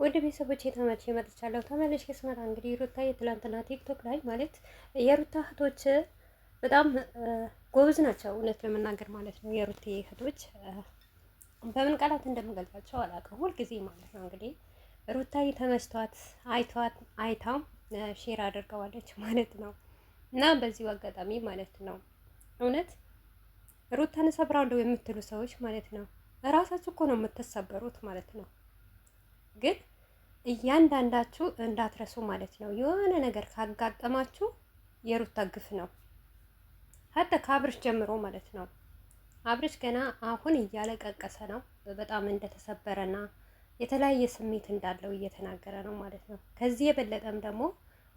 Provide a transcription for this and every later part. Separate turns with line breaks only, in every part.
ወደ ቤተሰቦች ተመልሼ መጥቻለሁ። ተመልሼ ስመጣ እንግዲህ ሩታዬ ትላንትና ቲክቶክ ላይ ማለት የሩታ እህቶች በጣም ጎበዝ ናቸው፣ እውነት ለመናገር ማለት ነው። የሩታ እህቶች በምን ቃላት እንደምገልጻቸው አላውቅም። ሁልጊዜ ማለት ነው እንግዲህ ሩታዬ ተመስቷት አይታም ሼር አድርገዋለች ማለት ነው። እና በዚሁ አጋጣሚ ማለት ነው እውነት ሩታን እሰብራለሁ የምትሉ ሰዎች ማለት ነው እራሳችሁ እኮ ነው የምትሰበሩት ማለት ነው። ግን እያንዳንዳችሁ እንዳትረሱ ማለት ነው። የሆነ ነገር ካጋጠማችሁ የሩታ ግፍ ነው። ሀታ ከአብርሽ ጀምሮ ማለት ነው። አብርሽ ገና አሁን እያለቀቀሰ ነው። በጣም እንደተሰበረና የተለያየ ስሜት እንዳለው እየተናገረ ነው ማለት ነው። ከዚህ የበለጠም ደግሞ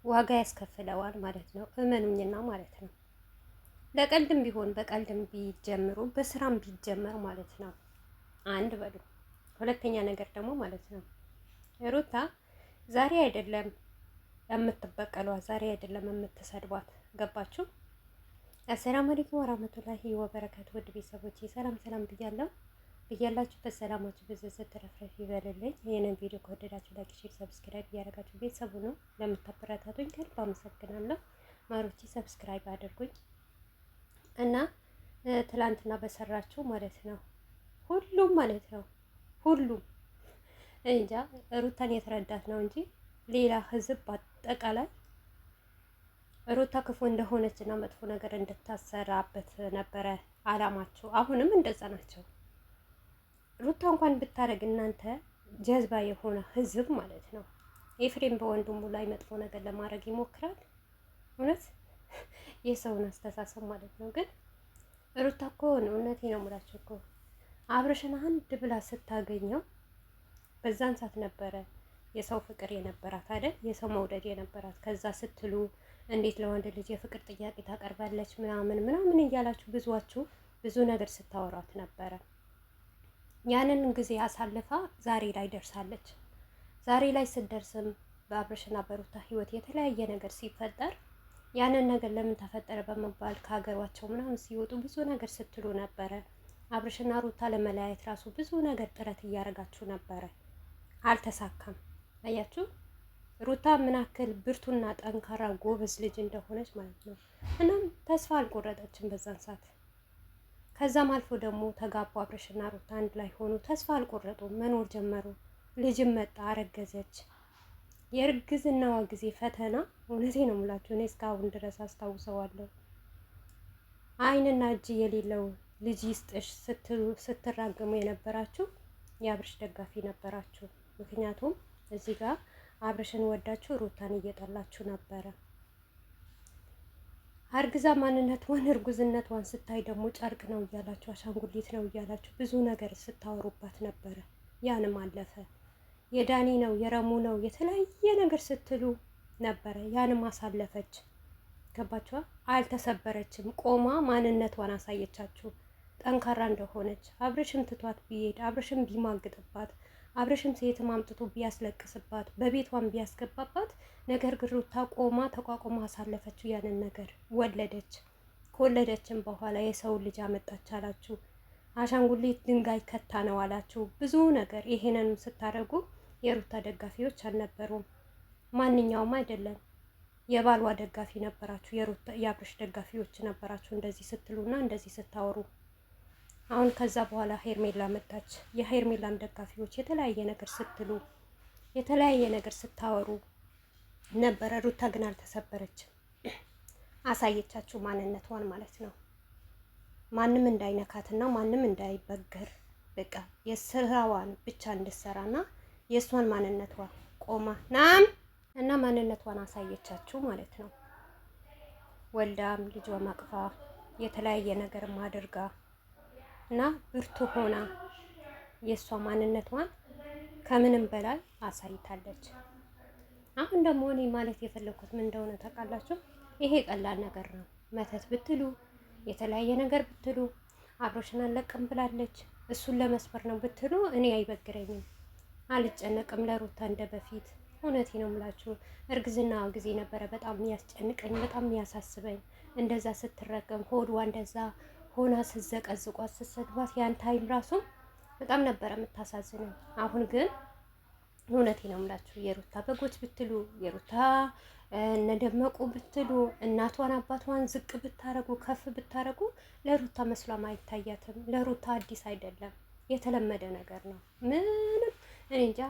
ዋጋ ያስከፍለዋል ማለት ነው። እመኑኝና ማለት ነው። ለቀልድም ቢሆን በቀልድም ቢጀምሩ በስራም ቢጀመር ማለት ነው። አንድ በሉ። ሁለተኛ ነገር ደግሞ ማለት ነው ሩታ ዛሬ አይደለም የምትበቀሏት፣ ዛሬ አይደለም የምትሰድቧት። ገባችሁ? አሰላሙ አለይኩም ወራህመቱላሂ ወበረካቱ። ውድ ቤተሰቦቼ ሰላም ሰላም ብያለሁ። ብያላችሁበት ሰላማችሁ ብዝዝት ተረፍረፍ ይበልልኝ። ይህንን ቪዲዮ ከወደዳችሁ ላይክ፣ ሼር፣ ሰብስክራይብ እያደረጋችሁ ቤተሰቡ ነው ለምታበረታቱኝ ከልብ አመሰግናለሁ። ማሮቼ ሰብስክራይብ አድርጉኝ እና ትላንትና በሰራችሁ ማለት ነው ሁሉም ማለት ነው ሁሉም እንጃ ሩታን የተረዳት ነው እንጂ ሌላ ህዝብ በአጠቃላይ ሩታ ክፉ እንደሆነች እና መጥፎ ነገር እንድታሰራበት ነበረ አላማቸው። አሁንም እንደዛ ናቸው። ሩታ እንኳን ብታደርግ እናንተ ጀዝባ የሆነ ህዝብ ማለት ነው ኤፍሬም በወንድሙ ላይ መጥፎ ነገር ለማድረግ ይሞክራል። እውነት የሰውን አስተሳሰብ ማለት ነው። ግን ሩታ እኮ እውነቴ ነው የምላቸው እኮ አብርሽን አንድ ብላ ስታገኘው በዛን ሰዓት ነበረ የሰው ፍቅር የነበራት አይደል? የሰው መውደድ የነበራት። ከዛ ስትሉ እንዴት ለወንድ ልጅ የፍቅር ጥያቄ ታቀርባለች ምናምን ምናምን እያላችሁ ብዙ ነገር ስታወራት ነበረ። ያንን ጊዜ አሳልፋ ዛሬ ላይ ደርሳለች። ዛሬ ላይ ስትደርስም በአብርሽና በሩታ ህይወት የተለያየ ነገር ሲፈጠር ያንን ነገር ለምን ተፈጠረ በመባል ከሀገሯቸው ምናምን ሲወጡ ብዙ ነገር ስትሉ ነበረ። አብርሽና ሩታ ለመለያየት ራሱ ብዙ ነገር ጥረት እያደረጋችሁ ነበረ። አልተሳካም። አያችሁ ሩታ ምን ያክል ብርቱና ጠንካራ ጎበዝ ልጅ እንደሆነች ማለት ነው። እናም ተስፋ አልቆረጠችም በዛን ሰዓት። ከዛም አልፎ ደግሞ ተጋቡ። አብርሽና ሩታ አንድ ላይ ሆኑ። ተስፋ አልቆረጡም፣ መኖር ጀመሩ። ልጅም መጣ፣ አረገዘች። የእርግዝናዋ ጊዜ ፈተና እውነቴ ነው የምላችሁ እኔ እስካሁን ድረስ አስታውሰዋለሁ። ዓይንና እጅ የሌለው ልጅ ይስጥሽ ስትራገሙ የነበራችሁ የአብርሽ ደጋፊ ነበራችሁ። ምክንያቱም እዚህ ጋር አብርሽን ወዳችሁ ሩታን እየጠላችሁ ነበረ። አርግዛ ማንነቷን እርጉዝነቷን ስታይ ደግሞ ጨርቅ ነው እያላችሁ አሻንጉሊት ነው እያላችሁ ብዙ ነገር ስታወሩባት ነበረ። ያንም አለፈ። የዳኒ ነው የረሙ ነው የተለያየ ነገር ስትሉ ነበረ። ያንም አሳለፈች። ገባችኋ? አልተሰበረችም። ቆማ ማንነቷን አሳየቻችሁ ጠንካራ እንደሆነች። አብርሽም ትቷት ቢሄድ አብርሽም ቢማግጥባት አብርሽም ሴትም አምጥቶ ቢያስለቅስባት በቤቷን ቢያስገባባት፣ ነገር ግን ሩታ ቆማ ተቋቁማ አሳለፈችው ያንን ነገር። ወለደች። ከወለደችም በኋላ የሰው ልጅ አመጣች አላችሁ። አሻንጉሊት ድንጋይ ከታ ነው አላችሁ። ብዙ ነገር ይሄንንም ስታደርጉ የሩታ ደጋፊዎች አልነበሩም። ማንኛውም አይደለም የባልዋ ደጋፊ ነበራችሁ፣ የአብርሽ ደጋፊዎች ነበራችሁ እንደዚህ ስትሉና እንደዚህ ስታወሩ። አሁን ከዛ በኋላ ሄርሜላ መጣች። የሄርሜላም ደጋፊዎች የተለያየ ነገር ስትሉ የተለያየ ነገር ስታወሩ ነበረ። ሩታ ግን አልተሰበረችም። አሳየቻችሁ ማንነቷን ማለት ነው። ማንም እንዳይነካትና ማንም እንዳይበገር በቃ የስራዋን ብቻ እንድትሰራና የእሷን ማንነቷ ቆማ ናም እና ማንነቷን አሳየቻችሁ ማለት ነው። ወልዳም ልጇ ማቅፋ የተለያየ ነገር አድርጋ እና ብርቱ ሆና የእሷ ማንነቷን ከምንም በላይ አሳይታለች። አሁን ደግሞ እኔ ማለት የፈለኩት ምን እንደሆነ ታውቃላችሁ? ይሄ ቀላል ነገር ነው። መተት ብትሉ የተለያየ ነገር ብትሉ አብርሽን አለቅም ብላለች እሱን ለመስበር ነው ብትሉ እኔ አይበግረኝም፣ አልጨነቅም ለሩታ እንደ በፊት። እውነቴ ነው የምላችሁ እርግዝና ጊዜ ነበረ በጣም ያስጨንቀኝ፣ በጣም ያሳስበኝ። እንደዛ ስትረገም ሆድዋ እንደዛ ሆና ስዘቀዝቋት ስትሰድባት ያን ታይም ራሱ በጣም ነበረ የምታሳዝነኝ። አሁን ግን እውነቴ ነው የምላችሁ የሩታ በጎች ብትሉ የሩታ እነደመቁ ብትሉ እናቷን አባቷን ዝቅ ብታረጉ ከፍ ብታረጉ ለሩታ መስሏም አይታያትም። ለሩታ አዲስ አይደለም፣ የተለመደ ነገር ነው። ምንም እኔ እንጃ።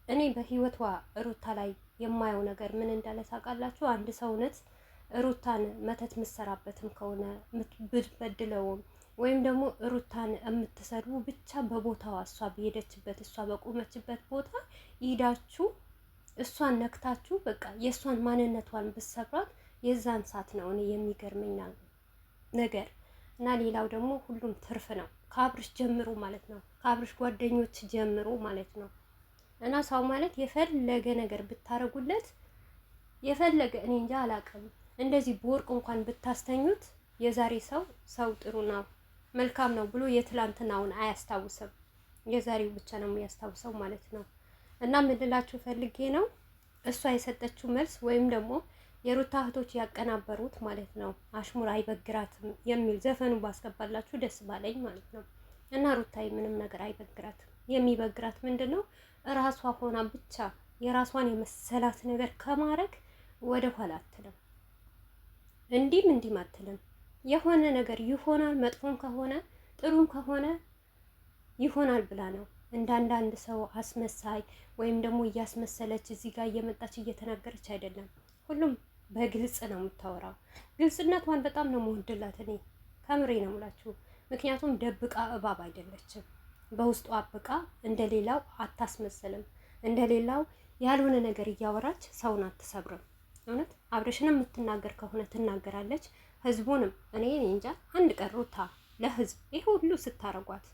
እኔ በህይወቷ ሩታ ላይ የማየው ነገር ምን እንዳለ ታውቃላችሁ? አንድ ሰው እውነት ሩታን መተት ምሰራበትም ከሆነ ብትበድለውም ወይም ደግሞ ሩታን የምትሰድቡ ብቻ በቦታዋ እሷ በሄደችበት እሷ በቆመችበት ቦታ ሂዳችሁ እሷን ነክታችሁ በቃ የእሷን ማንነቷን ብትሰብራት የዛን ሰዓት ነው እኔ የሚገርመኝ ነገር። እና ሌላው ደግሞ ሁሉም ትርፍ ነው። ከአብርሽ ጀምሮ ማለት ነው፣ ከአብርሽ ጓደኞች ጀምሮ ማለት ነው። እና ሰው ማለት የፈለገ ነገር ብታረጉለት የፈለገ እኔ እንጃ አላውቅም፣ እንደዚህ በወርቅ እንኳን ብታስተኙት የዛሬ ሰው ጥሩ ነው መልካም ነው ብሎ የትላንትናውን አያስታውስም። የዛሬው ብቻ ነው የሚያስታውሰው ማለት ነው። እና ምን ልላችሁ ፈልጌ ነው እሷ የሰጠችው መልስ ወይም ደግሞ የሩታ እህቶች ያቀናበሩት ማለት ነው አሽሙር አይበግራትም የሚል ዘፈኑ ባስገባላችሁ ደስ ባለኝ ማለት ነው። እና ሩታዬ ምንም ነገር አይበግራትም። የሚበግራት ምንድን ነው? እራሷ ሆና ብቻ የራሷን የመሰላት ነገር ከማድረግ ወደ ኋላ አትልም። እንዲህም አትልም። የሆነ ነገር ይሆናል፣ መጥፎም ከሆነ ጥሩም ከሆነ ይሆናል ብላ ነው። እንደ አንዳንድ ሰው አስመሳይ ወይም ደግሞ እያስመሰለች እዚህ ጋር እየመጣች እየተናገረች አይደለም። ሁሉም በግልጽ ነው የምታወራው። ግልጽነቷን በጣም ነው የምወድላት እኔ ከምሬ ነው የምላችሁ። ምክንያቱም ደብቃ እባብ አይደለችም። በውስጡ አብቃ እንደሌላው አታስመስልም። እንደሌላው ያልሆነ ነገር እያወራች ሰውን አትሰብርም። እውነት አብርሽንም የምትናገር ከሆነ ትናገራለች። ህዝቡንም እኔ እንጃ አንድ ቀን ሩታ ለህዝብ ይሄ ሁሉ ስታረጓት፣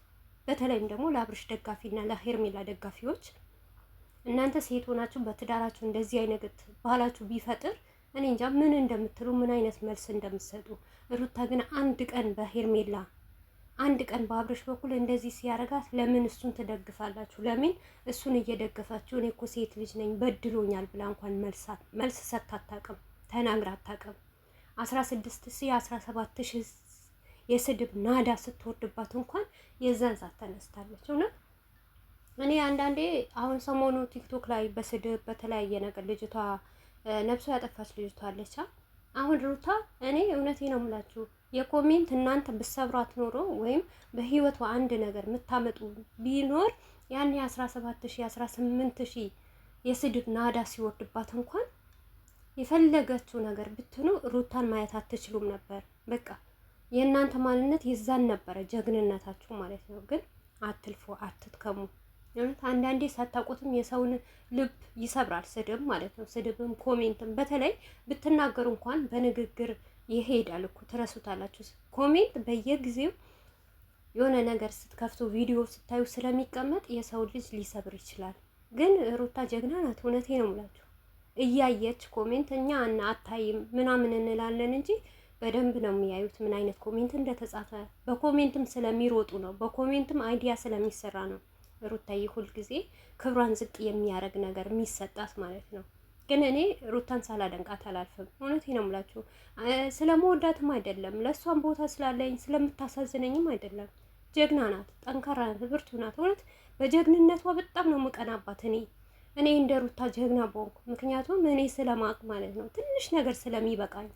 በተለይም ደግሞ ለአብርሽ ደጋፊና ለሄርሜላ ደጋፊዎች እናንተ ሴት ሆናችሁ በትዳራችሁ እንደዚህ አይነት ባህላችሁ ቢፈጥር እኔ እንጃ ምን እንደምትሉ ምን አይነት መልስ እንደምትሰጡ። ሩታ ግን አንድ ቀን በሄርሜላ አንድ ቀን በአብርሽ በኩል እንደዚህ ሲያረጋት ለምን እሱን ትደግፋላችሁ? ለምን እሱን እየደገፋችሁ? እኔ እኮ ሴት ልጅ ነኝ በድሎኛል ብላ እንኳን መልስ ሰጥታ አታውቅም፣ ተናግራ አታውቅም። 16,000 17,000 የስድብ ናዳ ስትወርድባት እንኳን የዛን ሰዓት ተነስታለች። እውነት እኔ አንዳንዴ አሁን ሰሞኑ ቲክቶክ ላይ በስድብ በተለያየ ነገር ልጅቷ ነፍሷ ያጠፋች ልጅቷ አለች። አሁን ሩታ እኔ እውነቴ ነው የምላችሁ የኮሜንት እናንተ ብሰብራት ኖሮ ወይም በህይወቷ አንድ ነገር የምታመጡ ቢኖር ያን 17,000 18,000 የስድብ ናዳ ሲወርድባት እንኳን የፈለገችው ነገር ብትኑ ሩታን ማየት አትችሉም ነበር። በቃ የእናንተ ማንነት ይዛን ነበረ ጀግንነታችሁ ማለት ነው። ግን አትልፎ አትትከሙ። አንዳንዴ ሳታውቁትም የሰውን ልብ ይሰብራል ስድብ ማለት ነው። ስድብም ኮሜንትም በተለይ ብትናገሩ እንኳን በንግግር ይሄዳል እኮ ትረሱታላችሁ። ኮሜንት በየጊዜው የሆነ ነገር ስትከፍቱ ቪዲዮ ስታዩ ስለሚቀመጥ የሰው ልጅ ሊሰብር ይችላል። ግን ሩታ ጀግና ናት። እውነቴ ነው የምላችሁ እያየች ኮሜንት እኛ አታይም ምናምን እንላለን እንጂ በደንብ ነው የሚያዩት ምን አይነት ኮሜንት እንደተጻፈ። በኮሜንትም ስለሚሮጡ ነው፣ በኮሜንትም አይዲያ ስለሚሰራ ነው። ሩታዬ ሁልጊዜ ክብሯን ዝቅ የሚያደርግ ነገር የሚሰጣት ማለት ነው። ግን እኔ ሩታን ሳላደንቃት አላልፍም። እውነቴ ነው የምላችሁ ስለመወዳትም አይደለም፣ ለእሷም ቦታ ስላለኝ ስለምታሳዝነኝም አይደለም። ጀግና ናት፣ ጠንካራ ናት፣ ብርቱ ናት። እውነት በጀግንነቷ በጣም ነው የምቀናባት እኔ እንደ ሩታ ጀግና በሆንኩ። ምክንያቱም እኔ ስለማቅ ማለት ነው ትንሽ ነገር ስለሚበቃኝ